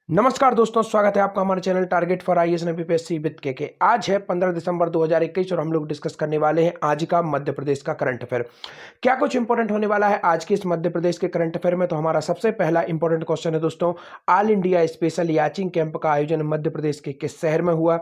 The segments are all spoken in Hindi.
नमस्कार दोस्तों, स्वागत है आपका हमारे channel target for IAS and UPSC with के। आज है 15 दिसंबर 2021 और हम लोग डिस्कस करने वाले हैं आज का मध्य प्रदेश का करंट अफेयर। क्या कुछ इंपॉर्टेंट होने वाला है आज के इस मध्य प्रदेश के करंट अफेयर में। तो हमारा सबसे पहला इंपॉर्टेंट क्वेश्चन है दोस्तों, all India special yachting camp का आयोजन मध्य प्रदेश के किस शहर में हुआ।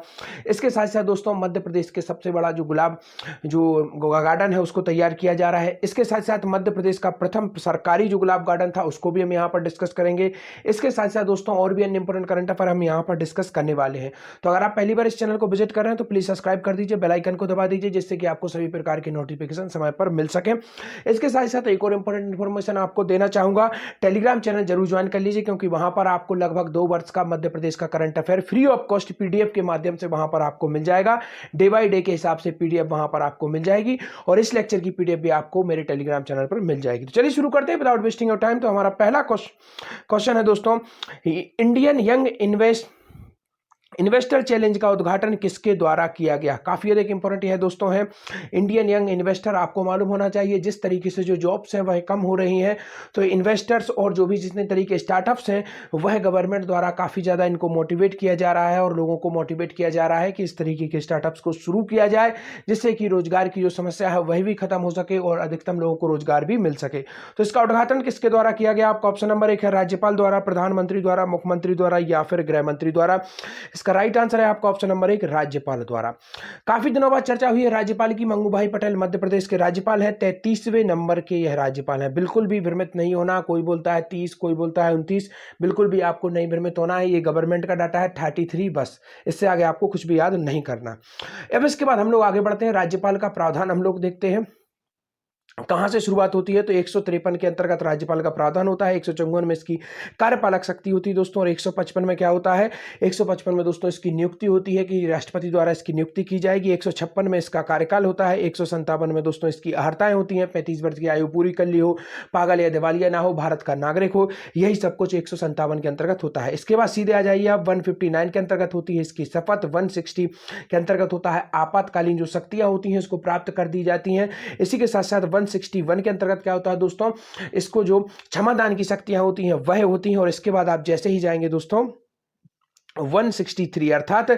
इसके साथ साथ दोस्तों मध्य प्रदेश के सबसे बड़ा जो गुलाब गार्डन है उसको तैयार किया जा रहा है। इसके साथ साथ मध्य प्रदेश का प्रथम सरकारी जो गुलाब गार्डन था उसको भी हम यहाँ पर डिस्कस करेंगे। इसके साथ साथ दोस्तों और भी इंपॉर्टेंट करंट अफेयर हम यहां पर डिस्कस करने वाले हैं। तो अगर आप पहली बार इस चैनल को विजिट कर रहे हैं तो प्लीज सब्सक्राइब कर दीजिए, बेल आइकन को दबा दीजिए, जिससे कि आपको सभी प्रकार के नोटिफिकेशन समय पर मिल सके। इसके साथ साथ एक और इंपॉर्टेंट इन्फॉर्मेशन आपको देना चाहूंगा, टेलीग्राम चैनल जरूर ज्वाइन कर लीजिए, क्योंकि वहां पर आपको लगभग 2 वर्ष का मध्य प्रदेश का current affair free of cost PDF के माध्यम से वहां पर आपको मिल जाएगा। डे बाय डे के हिसाब से पीडीएफ वहां पर आपको मिल जाएगी और इस लेक्चर की पीडीएफ भी आपको मेरे टेलीग्राम चैनल पर मिल जाएगी। तो चलिए शुरू करते हैं विदाउट वेस्टिंग योर टाइम। तो हमारा पहला क्वेश्चन है दोस्तों, इंडियन यंग इन्वेस्टर चैलेंज का उद्घाटन किसके द्वारा किया गया। काफी अधिक इंपॉर्टेंट है दोस्तों है इंडियन यंग इन्वेस्टर। आपको मालूम होना चाहिए जिस तरीके से जो जॉब्स हैं वह कम हो रही हैं, तो इन्वेस्टर्स और जो भी जितने तरीके स्टार्टअप्स हैं वह गवर्नमेंट द्वारा काफी ज्यादा इनको मोटिवेट किया जा रहा है और लोगों को मोटिवेट किया जा रहा है कि इस तरीके के स्टार्टअप्स को शुरू किया जाए, जिससे कि रोजगार की जो समस्या है वह भी खत्म हो सके और अधिकतम लोगों को रोजगार भी मिल सके। तो इसका उद्घाटन किसके द्वारा किया गया। आपका ऑप्शन नंबर 1 है राज्यपाल द्वारा, प्रधानमंत्री द्वारा, मुख्यमंत्री द्वारा या फिर गृह मंत्री द्वारा। इसका राइट आंसर है आपका ऑप्शन नंबर 1 राज्यपाल द्वारा। काफी दिनों बाद चर्चा हुई है राज्यपाल की। मंगूभाई पटेल मध्य प्रदेश के राज्यपाल हैं, 33वें नंबर के यह राज्यपाल हैं। बिल्कुल भी भ्रमित नहीं होना, कोई बोलता है 30, कोई बोलता है 29, बिल्कुल भी आपको नहीं भ्रमित होना है। ये गवर्नमेंट का डाटा है 33, बस इससे आगे आपको कुछ भी याद नहीं करना। अब इसके बाद हम लोग आगे बढ़ते हैं, राज्यपाल का प्रावधान हम लोग देखते हैं कहां से शुरुआत होती है। तो 153 के अंतर्गत राज्यपाल का प्रावधान होता है, 154 में इसकी कार्यपालक शक्ति होती है दोस्तों, और 155 में क्या होता है, 155 में दोस्तों इसकी नियुक्ति होती है कि राष्ट्रपति द्वारा इसकी नियुक्ति की जाएगी। 156 में इसका कार्यकाल होता है, 157 में दोस्तों इसकी अहर्ताएं होती हैं, 35 वर्ष की आयु पूरी कर ली हो, पागल या दिवालिया ना हो, भारत का नागरिक हो, यही सब कुछ 157 के अंतर्गत होता है। इसके बाद सीधे आ जाइए आप 159 के अंतर्गत होती है इसकी शपथ, 160 के अंतर्गत होता है आपातकालीन जो शक्तियां होती हैं इसको प्राप्त कर दी जाती हैं। इसी के साथ साथ 161 के अंतर्गत क्या होता है दोस्तों, इसको जो क्षमादान की शक्तियां होती हैं वह होती हैं। और इसके बाद आप जैसे ही जाएंगे दोस्तों 163 अर्थात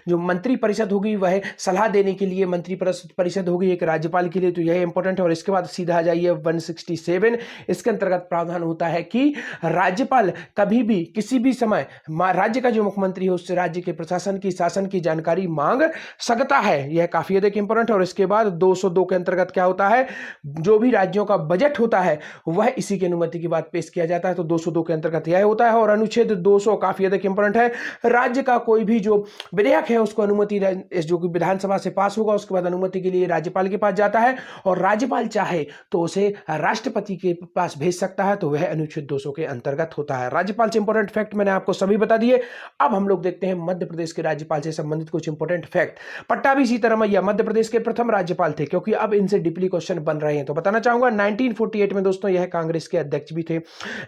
जो मंत्री परिषद होगी वह सलाह देने के लिए मंत्री परिषद होगी एक राज्यपाल के लिए, तो यह इंपॉर्टेंट है। और इसके बाद सीधा आ जाइए 167, इसके अंतर्गत प्रावधान होता है कि राज्यपाल कभी भी किसी भी समय राज्य का जो मुख्यमंत्री है उससे राज्य के प्रशासन की शासन की जानकारी मांग सकता है, यह काफी अधिक इंपॉर्टेंट है। और इसके बाद 202 के अंतर्गत क्या होता है, जो भी राज्यों का बजट होता है वह इसी की अनुमति के बाद पेश किया जाता है, तो 202 के अंतर्गत यह होता है। और अनुच्छेद 200 काफी अधिक इंपॉर्टेंट है, राज्य का कोई भी जो विधेयक है उसको अनुमति जो कि विधानसभा से पास होगा उसके बाद अनुमति के लिए राज्यपाल के पास जाता है, और राज्यपाल चाहे तो उसे राष्ट्रपति के पास भेज सकता है, तो वह अनुच्छेद 200 के अंतर्गत होता है। राज्यपाल से इंपॉर्टेंट फैक्ट मैंने आपको सभी बता दिए। अब हम लोग देखते हैं मध्य प्रदेश के राज्यपाल से संबंधित कुछ इंपॉर्टेंट फैक्ट। पट्टाभी सीतारमैया मध्य प्रदेश के प्रथम राज्यपाल थे, क्योंकि अब इनसे डीपली क्वेश्चन बन रहे हैं। तो बताना चाहूंगा 1948 में दोस्तों यह कांग्रेस के अध्यक्ष भी थे,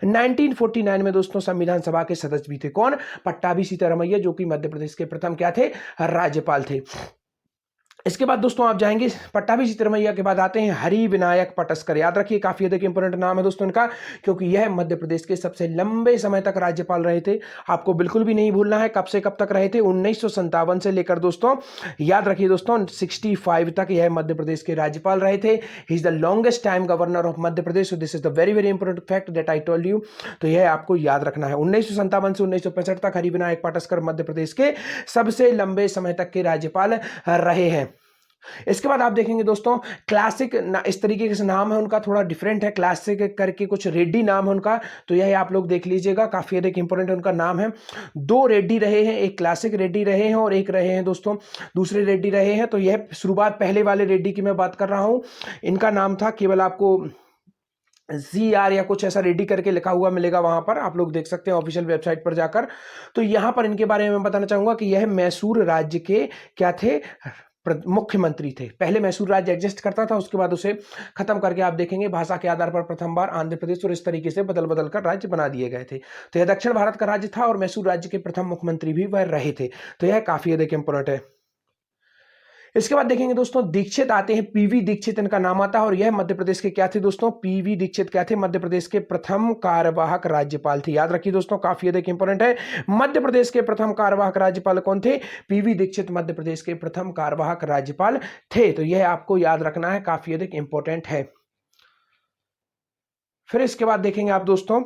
1949 में दोस्तों संविधान सभा के सदस्य भी थे। कौन, पट्टाभी सीतारमैया, जो कि मध्य प्रदेश के प्रथम क्या थे, राज्यपाल थे। इसके बाद दोस्तों आप जाएंगे पट्टाभी सीतारमैया के बाद आते हैं हरि विनायक पटस्कर। याद रखिए काफी अधिक इंपॉर्टेंट नाम है दोस्तों इनका, क्योंकि यह मध्य प्रदेश के सबसे लंबे समय तक राज्यपाल रहे थे। आपको बिल्कुल भी नहीं भूलना है कब से कब तक रहे थे, 1957 से लेकर दोस्तों याद रखिए दोस्तों 65 तक यह मध्य प्रदेश के राज्यपाल रहे थे। He is the longest time governor of Madhya Pradesh. This is the very very important fact that I told you, तो यह आपको याद रखना है। 1957 से 1965 तक हरि विनायक पटस्कर मध्य प्रदेश के सबसे लंबे समय तक के राज्यपाल रहे हैं। इसके बाद आप देखेंगे दोस्तों क्लासिक इस तरीके से नाम है उनका, थोड़ा डिफरेंट है, क्लासिक करके कुछ रेड्डी नाम है उनका, तो यह आप लोग देख लीजिएगा, काफी अधिक इंपॉर्टेंट उनका नाम है। 2 रेड्डी रहे हैं, एक क्लासिक रेड्डी रहे हैं और एक रहे हैं दोस्तों दूसरे रेड्डी रहे हैं। तो यह शुरुआत पहले वाले रेड्डी की मैं बात कर रहा हूं, इनका नाम था, केवल आपको ZR या कुछ ऐसा रेडी करके लिखा हुआ मिलेगा, वहां पर आप लोग देख सकते हैं ऑफिशियल वेबसाइट पर जाकर। तो यहां पर इनके बारे में बताना चाहूंगा कि यह मैसूर राज्य के क्या थे, मुख्यमंत्री थे। पहले मैसूर राज्य एग्जिस्ट करता था, उसके बाद उसे खत्म करके आप देखेंगे भाषा के आधार पर प्रथम बार आंध्र प्रदेश और इस तरीके से बदल बदल कर राज्य बना दिए गए थे। तो यह दक्षिण भारत का राज्य था और मैसूर राज्य के प्रथम मुख्यमंत्री भी वह रहे थे। तो यह काफी अधिक इंपोर्टेंट है। इसके बाद देखेंगे दोस्तों दीक्षित आते हैं, पीवी दीक्षित इनका नाम आता है और यह मध्य प्रदेश के क्या थे दोस्तों, पीवी दीक्षित क्या थे, मध्य प्रदेश के प्रथम कार्यवाहक राज्यपाल थे। याद रखिए दोस्तों, काफी अधिक इंपॉर्टेंट है। मध्य प्रदेश के प्रथम कार्यवाहक राज्यपाल कौन थे, पीवी दीक्षित मध्य प्रदेश के प्रथम कार्यवाहक राज्यपाल थे। तो यह आपको याद रखना है, काफी अधिक इंपॉर्टेंट है। फिर इसके बाद देखेंगे आप दोस्तों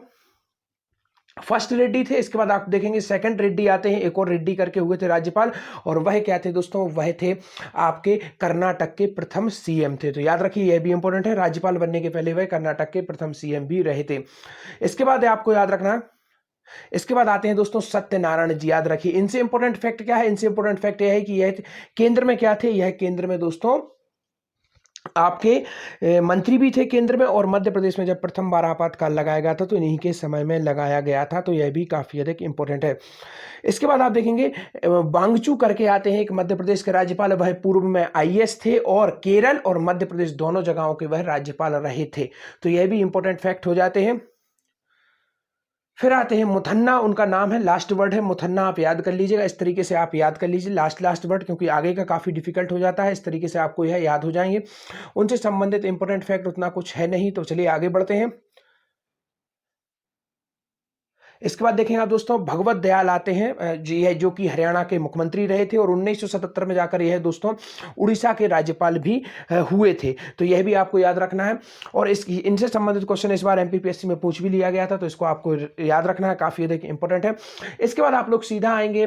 फर्स्ट रेड्डी थे, इसके बाद आप देखेंगे सेकंड रेड्डी आते हैं, एक और रेड्डी करके हुए थे राज्यपाल, और वह क्या थे दोस्तों, वह थे आपके कर्नाटक के प्रथम सीएम थे। तो याद रखिए यह भी इंपॉर्टेंट है, राज्यपाल बनने के पहले वह कर्नाटक के प्रथम सीएम भी रहे थे। इसके बाद आपको याद रखना, इसके बाद आते हैं दोस्तों सत्यनारायण जी। याद रखिए इनसे इंपॉर्टेंट फैक्ट क्या है, इनसे इंपॉर्टेंट फैक्ट यह है कि यह केंद्र में क्या थे, यह केंद्र में दोस्तों आपके मंत्री भी थे केंद्र में, और मध्य प्रदेश में जब प्रथम बार आपातकाल लगाया गया था तो इन्हीं के समय में लगाया गया था। तो यह भी काफी अधिक इंपॉर्टेंट है। इसके बाद आप देखेंगे वांगचू करके आते हैं, एक मध्य प्रदेश के राज्यपाल, वह पूर्व में आईएएस थे और केरल और मध्य प्रदेश दोनों जगहों के वह राज्यपाल रहे थे। तो यह भी इंपॉर्टेंट फैक्ट हो जाते हैं। फिर आते हैं मुथन्ना, उनका नाम है, लास्ट वर्ड है मुथन्ना, आप याद कर लीजिएगा, इस तरीके से आप याद कर लीजिए लास्ट वर्ड, क्योंकि आगे का काफी डिफिकल्ट हो जाता है, इस तरीके से आपको यह याद हो जाएंगे। उनसे संबंधित इंपॉर्टेंट फैक्ट उतना कुछ है नहीं। तो चलिए आगे बढ़ते हैं। इसके बाद देखेंगे आप दोस्तों भगवत दयाल आते हैं जी, है जो कि हरियाणा के मुख्यमंत्री रहे थे और 1977 में जाकर यह दोस्तों उड़ीसा के राज्यपाल भी हुए थे। तो यह भी आपको याद रखना है, और इनसे संबंधित क्वेश्चन इस बार एमपीपीएससी में पूछ भी लिया गया था, तो इसको आपको याद रखना है, काफी अधिक इंपॉर्टेंट है। इसके बाद आप लोग सीधा आएंगे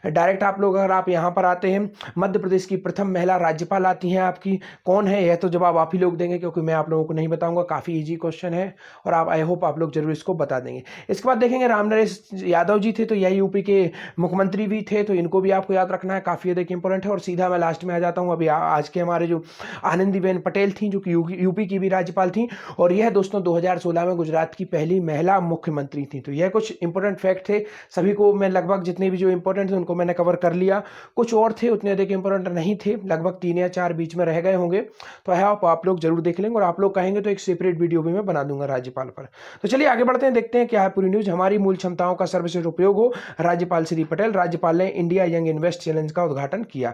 डायरेक्ट, आप लोग अगर आप यहाँ पर आते हैं, मध्य प्रदेश की प्रथम महिला राज्यपाल आती हैं आपकी, कौन है यह तो जवाब आप ही लोग देंगे, क्योंकि मैं आप लोगों को नहीं बताऊंगा, काफी ईजी क्वेश्चन है और आप आई होप आप लोग जरूर इसको बता देंगे। इसके बाद देखेंगे रामनरेश यादव जी थे, तो यह यूपी के मुख्यमंत्री भी थे, तो इनको भी आपको याद रखना है, काफी अधिक इंपॉर्टेंट है। और सीधा मैं लास्ट में आ जाता हूं, अभी आज के हमारे जो आनंदीबेन पटेल थी, जो कि यूपी की भी राज्यपाल थी, और यह दोस्तों 2016 में गुजरात की पहली महिला मुख्यमंत्री थी। तो यह कुछ इंपॉर्टेंट फैक्ट थे, सभी को मैं लगभग जितने भी जो इंपॉर्टेंट थे उनको मैंने कवर कर लिया, कुछ और थे उतने अधिक इंपॉर्टेंट नहीं थे, लगभग 3 या 4 बीच में रह गए होंगे। तो है आप लोग जरूर देख लेंगे, और आप लोग कहेंगे तो एक सेपरेट वीडियो भी मैं बना दूंगा राज्यपाल पर। तो चलिए आगे बढ़ते हैं, देखते हैं क्या है पूरी न्यूज। हमारी मूल क्षमताओं का सर्वश्रेष्ठ उपयोग हो, राज्यपाल श्री पटेल। राज्यपाल ने इंडिया यंग इन्वेस्ट चैलेंज का उद्घाटन किया।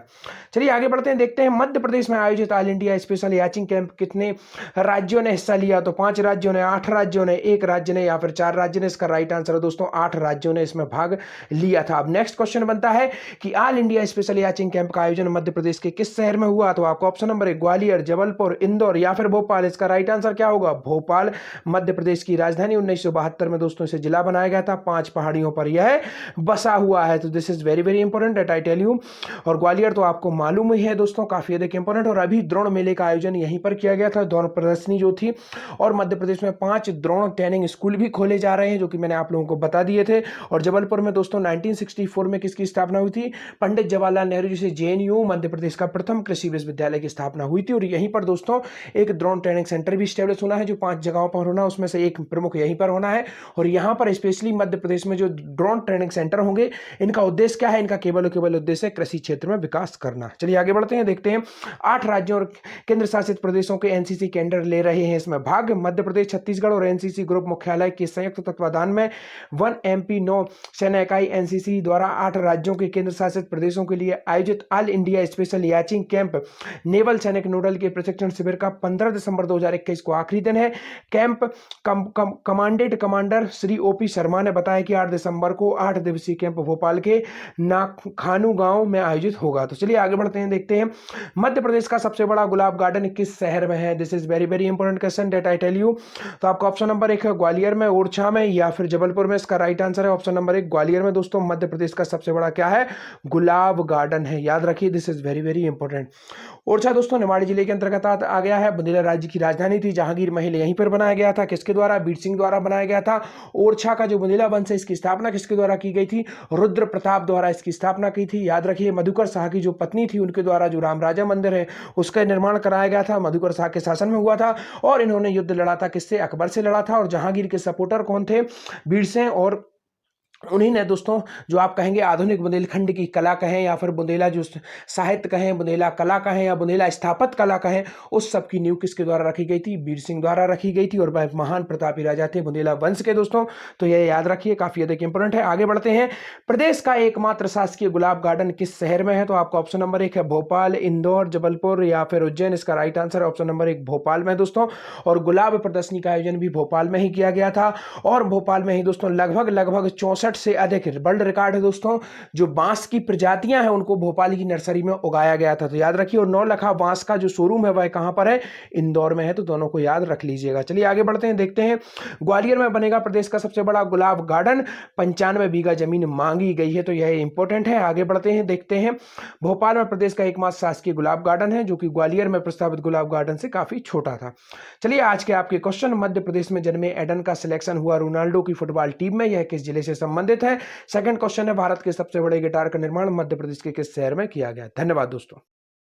चलिए आगे बढ़ते हैं, देखते हैं मध्य प्रदेश में आयोजित all India special yachting camp कितने राज्यों ने हिस्सा लिया, तो 5 राज्यों ने, 8 राज्यों ने, 1 राज्य ने, या फिर 4 राज्यों ने। इसका राइट आंसर है दोस्तों 8 राज्यों ने इसमें भाग लिया था। अब नेक्स्ट क्वेश्चन बनता है कि all India special yachting camp का आयोजन मध्य प्रदेश के किस शहर में हुआ, तो आपको ऑप्शन नंबर 1 ग्वालियर, जबलपुर, इंदौर या फिर भोपाल। इसका राइट आंसर क्या होगा, भोपाल, मध्य प्रदेश की राजधानी। 1972 में दोस्तों इसे जिला बनाया गया था, 5 पहाड़ियों पर यह बसा हुआ है। तो this is very very important that I tell you. और ग्वालियर तो आपको मालूम ही है दोस्तों, काफी अधिक इंपॉर्टेंट। और अभी द्रोण मेले का आयोजन यहीं पर किया गया था, द्रोण प्रदर्शनी जो थी, और मध्य प्रदेश में 5 द्रोण ट्रेनिंग स्कूल भी खोले जा रहे हैं, जो कि मैंने आप लोगों को बता दिए थे। और जबलपुर में दोस्तों 1964 में किसकी स्थापना हुई थी, पंडित जवाहरलाल नेहरू जी से जेएनयू मध्य प्रदेश का प्रथम कृषि विश्वविद्यालय की स्थापना हुई थी। और यहीं पर दोस्तों एक द्रोण ट्रेनिंग सेंटर भी स्टैब्लिश होना है, जो 5 जगहों पर होना है, उसमें से एक प्रमुख यहीं पर होना है। और यहां पर स्पेशली मध्य प्रदेश में जो ड्रोन ट्रेनिंग सेंटर होंगे, इनका उद्देश्य क्या है, इनका केवल और केवल उद्देश्य है कृषि क्षेत्र में विकास करना। चलिए आगे बढ़ते हैं, देखते हैं 8 राज्यों और केंद्र शासित प्रदेशों के एनसीसी कैडेट ले रहे हैं इसमें भाग। मध्य प्रदेश, छत्तीसगढ़ और एनसीसी ग्रुप मुख्यालय के संयुक्त तत्वाधान में 1 MP 9 सेना इकाई एनसीसी द्वारा 8 राज्यों के केंद्र शासित प्रदेशों के लिए आयोजित all India special yachting camp naval सैनिक नोडल के प्रशिक्षण शिविर का 15 दिसंबर 2021 को आखिरी दिन है। Camp commandant commander Shri OP Sharma ने बताया कि 8 दिसंबर को 8 दिवसीय कैंप भोपाल के नाखानू गांव में आयोजित होगा। तो चलिए आगे बढ़ते हैं, देखते हैं मध्य प्रदेश का सबसे बड़ा गुलाब गार्डन किस शहर में है। This is very very important question that I tell you. तो आपका ऑप्शन नंबर 1 है ग्वालियर में, ओरछा में या फिर जबलपुर में। इसका राइट आंसर है ऑप्शन नंबर 1 ग्वालियर में। दोस्तों मध्य प्रदेश का सबसे बड़ा क्या है, गुलाब गार्डन है, याद रखिए, this is very very important. Orchha दोस्तों निवाड़ी जिले के अंतर्गत आ गया है, बुंदेला राज्य की राजधानी थी, जहांगीर महल यहीं पर बनाया गया था, किसके द्वारा, बीर सिंह द्वारा बनाया गया था। ओरछा का जो बुंदेला वंश है, इसकी स्थापना किसके द्वारा की गई थी, रुद्र प्रताप द्वारा इसकी स्थापना की थी, याद रखिए। मधुकर शाह की जो पत्नी थी, उनके द्वारा जो राम राजा मंदिर है उसका निर्माण कराया गया था, मधुकर शाह के शासन में हुआ था। और इन्होंने युद्ध लड़ा था, किससे, अकबर से लड़ा था। और जहांगीर के सपोर्टर कौन थे, बीर सिंह और उन्हीं ने दोस्तों जो आप कहेंगे आधुनिक बुंदेलखंड की कला कहें या फिर बुंदेला जो साहित्य कहें, बुंदेला कला कहें या बुंदेला स्थापत्य कला कहें, उस सब की नींव किसके द्वारा रखी गई थी? वीर सिंह द्वारा रखी गई थी। और वह महान प्रतापी राजा थे बुंदेला वंश के दोस्तों, तो यह याद रखिए, काफी अधिक इंपोर्टेंट है। आगे बढ़ते हैं। प्रदेश का एकमात्र शासकीय गुलाब गार्डन किस शहर में है? तो आपका ऑप्शन नंबर 1 है भोपाल, इंदौर, जबलपुर या फिर उज्जैन। इसका right answer option number 1 Bhopal में दोस्तों। और गुलाब प्रदर्शनी का आयोजन भी भोपाल में ही किया गया था। और भोपाल में ही दोस्तों लगभग 64 से अधिक वर्ल्ड रिकॉर्ड है दोस्तों, जो बांस की प्रजातियां हैं उनको भोपाल की नर्सरी में उगाया गया था। तो याद रखिए। और नौलखा बांस का जो शोरूम है वह कहां पर है? इंदौर में है। तो दोनों को याद रख लीजिएगा। चलिए आगे बढ़ते हैं, देखते हैं। ग्वालियर में बनेगा प्रदेश का सबसे बड़ा गुलाब गार्डन, 95 बीघा जमीन मांगी गई है। तो यह इंपॉर्टेंट है। आगे बढ़ते हैं, देखते हैं। भोपाल में प्रदेश का एकमात्र शासकीय गुलाब गार्डन है, जो कि ग्वालियर में प्रस्तावित गुलाब गार्डन से काफी छोटा था। चलिए आज के आपके क्वेश्चन। मध्य प्रदेश में जन्मे एडन का सिलेक्शन हुआ रोनाल्डो की फुटबॉल टीम में, यह किस जिले से संबंधित है? सेकंड क्वेश्चन है, भारत के सबसे बड़े गिटार का निर्माण मध्य प्रदेश के किस शहर में किया गया? धन्यवाद दोस्तों।